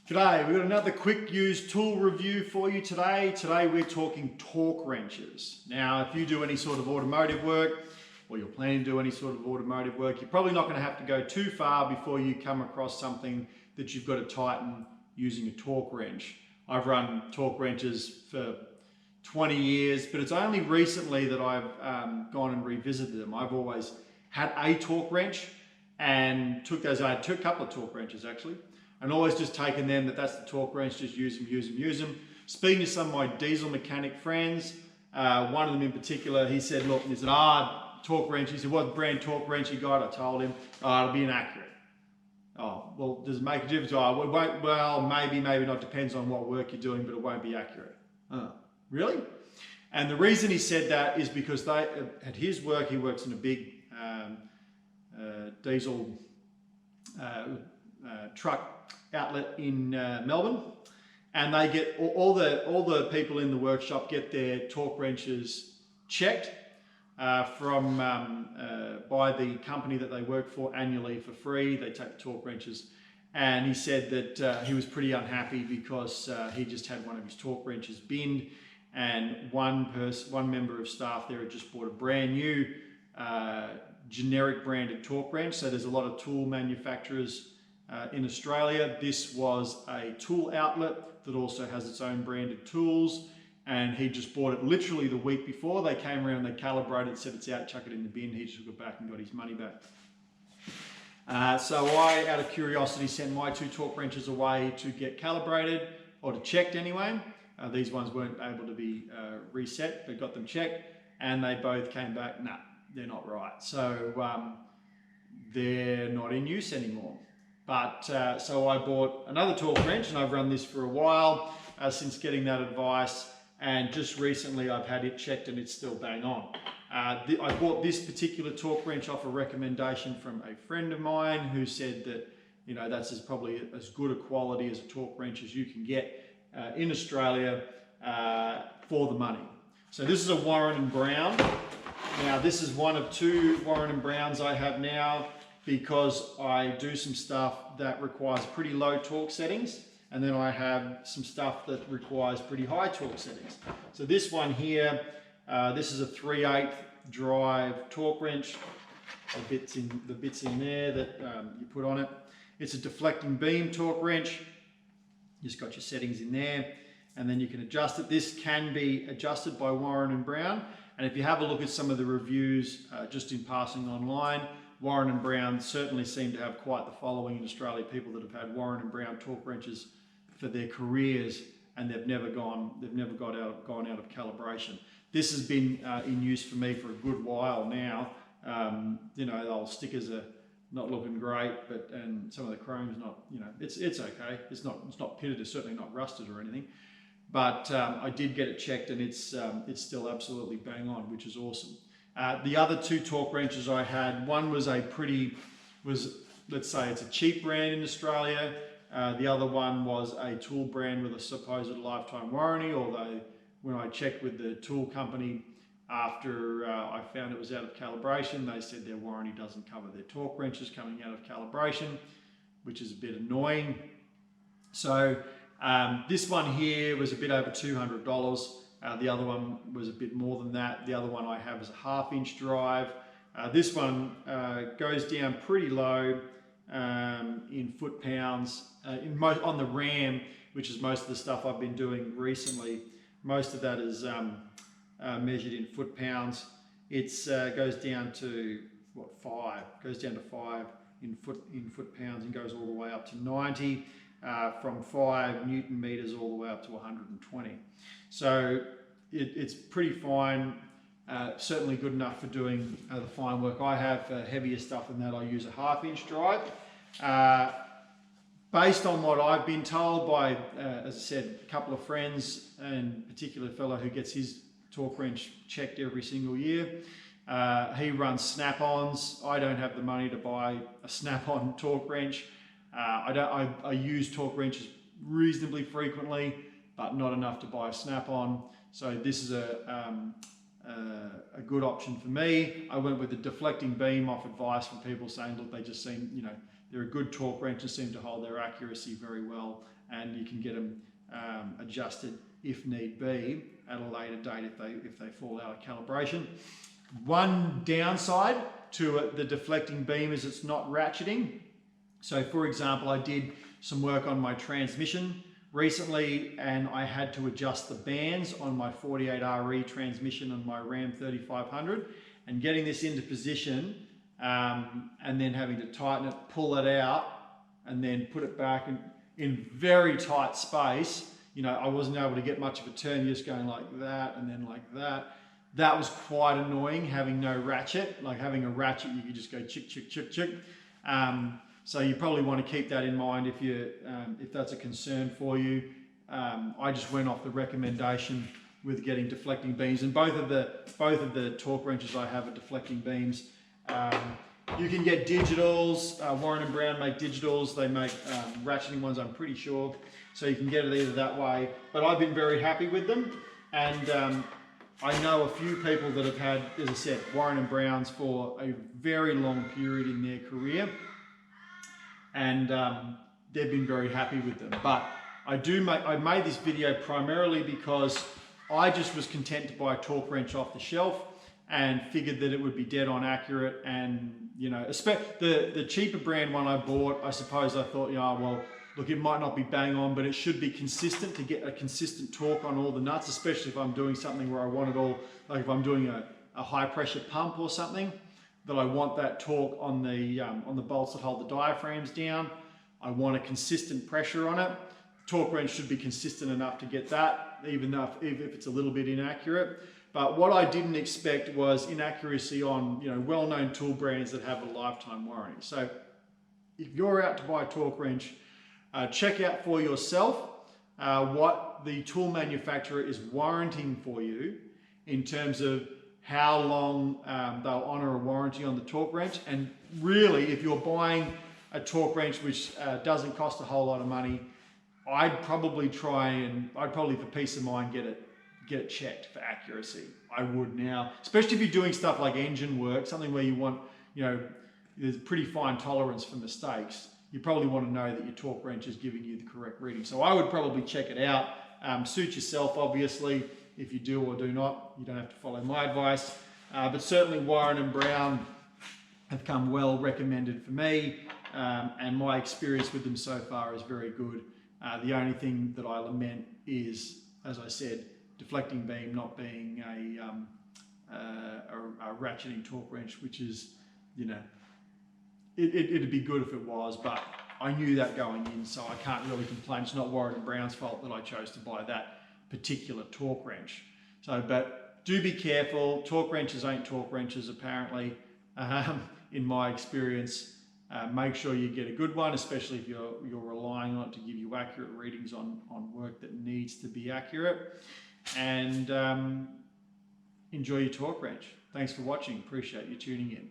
G'day, we've got another quick use tool review for you today. Today we're talking torque wrenches. Now, if you do any sort of automotive work, or you're planning to do any sort of automotive work, you're probably not going to have to go too far before you come across something that you've got to tighten using a torque wrench. I've run torque wrenches for 20 years, but it's only recently that I've gone and revisited them. I've always had a torque wrench and I had a couple of torque wrenches actually, and always just taken them, that's the torque wrench, just use them. Speaking to some of my diesel mechanic friends, one of them in particular, he said, look, there's an torque wrench. He said, what brand torque wrench you got? I told him, it'll be inaccurate. Oh, well, does it make a difference? Oh, it won't, well, maybe not, depends on what work you're doing, but it won't be accurate. Really? And the reason he said that is because at his work, he works in a big diesel truck outlet in Melbourne, and they get all the people in the workshop get their torque wrenches checked by the company that they work for annually for free. They take the torque wrenches, and he said that he was pretty unhappy because he just had one of his torque wrenches binned, and one member of staff there had just bought a brand new generic branded torque wrench. So there's a lot of tool manufacturers in Australia. This was a tool outlet that also has its own branded tools, and he just bought it literally the week before. They came around, they calibrated, said it's out, chuck it in the bin. He just took it back and got his money back. So I, out of curiosity, sent my two torque wrenches away to get calibrated, or to checked anyway. These ones weren't able to be reset, but got them checked, and they both came back, nah, they're not right. So they're not in use anymore. But so I bought another torque wrench, and I've run this for a while since getting that advice, and just recently I've had it checked and it's still bang on. I bought this particular torque wrench off a recommendation from a friend of mine who said that, you know, that's probably as good a quality as a torque wrench as you can get in Australia for the money. So this is a Warren & Brown. Now this is one of two Warren & Browns I have now, because I do some stuff that requires pretty low torque settings, and then I have some stuff that requires pretty high torque settings. So this one here, this is a 3/8 drive torque wrench. The bits in there that you put on it. It's a deflecting beam torque wrench. Just got your settings in there, and then you can adjust it. This can be adjusted by Warren & Brown, and if you have a look at some of the reviews just in passing online, Warren & Brown certainly seem to have quite the following in Australia. People that have had Warren & Brown torque wrenches for their careers, and they've never gone out of calibration. This has been in use for me for a good while now. You know, the old stickers are not looking great, and some of the chrome's not, you know, it's okay. It's not pitted, it's certainly not rusted or anything. But I did get it checked, and it's still absolutely bang on, which is awesome. The other two torque wrenches I had, one was let's say it's a cheap brand in Australia. The other one was a tool brand with a supposed lifetime warranty, although when I checked with the tool company after I found it was out of calibration, they said their warranty doesn't cover their torque wrenches coming out of calibration, which is a bit annoying. So this one here was a bit over $200. The other one was a bit more than that. The other one I have is a 1/2-inch drive. This one goes down pretty low in foot-pounds. On the RAM, which is most of the stuff I've been doing recently, most of that is measured in foot-pounds. It goes down to, what, 5? Goes down to 5 in foot-pounds and goes all the way up to 90. From 5 Newton meters all the way up to 120. So it's pretty fine, certainly good enough for doing the fine work I have. For heavier stuff than that, I use a 1/2-inch drive. Based on what I've been told by, as I said, a couple of friends, and a particular fellow who gets his torque wrench checked every single year, he runs snap-ons. I don't have the money to buy a snap-on torque wrench. I use torque wrenches reasonably frequently, but not enough to buy a snap-on. So this is a good option for me. I went with the deflecting beam off advice from people saying, look, they just seem, you know, They're a good torque wrench and seem to hold their accuracy very well, and you can get them adjusted if need be at a later date if they fall out of calibration. One downside to the deflecting beam is it's not ratcheting. So for example, I did some work on my transmission recently and I had to adjust the bands on my 48RE transmission on my Ram 3500, and getting this into position and then having to tighten it, pull it out and then put it back in very tight space. You know, I wasn't able to get much of a turn, just going like that and then like that. That was quite annoying, having no ratchet. Like having a ratchet, you could just go chick, chick, chick, chick. So you probably want to keep that in mind if that's a concern for you. I just went off the recommendation with getting deflecting beams, and both of the torque wrenches I have are deflecting beams. You can get digitals. Warren and Brown make digitals. They make ratcheting ones, I'm pretty sure. So you can get it either that way. But I've been very happy with them, and I know a few people that have had, as I said, Warren and Browns for a very long period in their career, and they've been very happy with them. But I made this video primarily because I just was content to buy a torque wrench off the shelf and figured that it would be dead on accurate. And you know, the cheaper brand one I bought, I suppose I thought, yeah, well, look, it might not be bang on, but it should be consistent to get a consistent torque on all the nuts, especially if I'm doing something where I want it all, like if I'm doing a high pressure pump or something, that I want that torque on the bolts that hold the diaphragms down. I want a consistent pressure on it. Torque wrench should be consistent enough to get that, even if it's a little bit inaccurate. But what I didn't expect was inaccuracy on, you know, well-known tool brands that have a lifetime warranty. So if you're out to buy a torque wrench, check out for yourself what the tool manufacturer is warranting for you in terms of how long they'll honour a warranty on the torque wrench. And really, if you're buying a torque wrench which doesn't cost a whole lot of money, I'd probably for peace of mind, get it checked for accuracy. I would now, especially if you're doing stuff like engine work, something where you want, you know, there's a pretty fine tolerance for mistakes. You probably want to know that your torque wrench is giving you the correct reading. So I would probably check it out. Suit yourself, obviously. If you do or do not, you don't have to follow my advice. But certainly Warren and Brown have come well recommended for me, and my experience with them so far is very good. The only thing that I lament is, as I said, deflecting beam not being a ratcheting torque wrench, which is, you know, it'd be good if it was, but I knew that going in, so I can't really complain. It's not Warren and Brown's fault that I chose to buy that particular torque wrench. So, but do be careful. Torque wrenches ain't torque wrenches, apparently, in my experience. Make sure you get a good one, especially if you're relying on it to give you accurate readings on work that needs to be accurate. And enjoy your torque wrench. Thanks for watching. Appreciate you tuning in.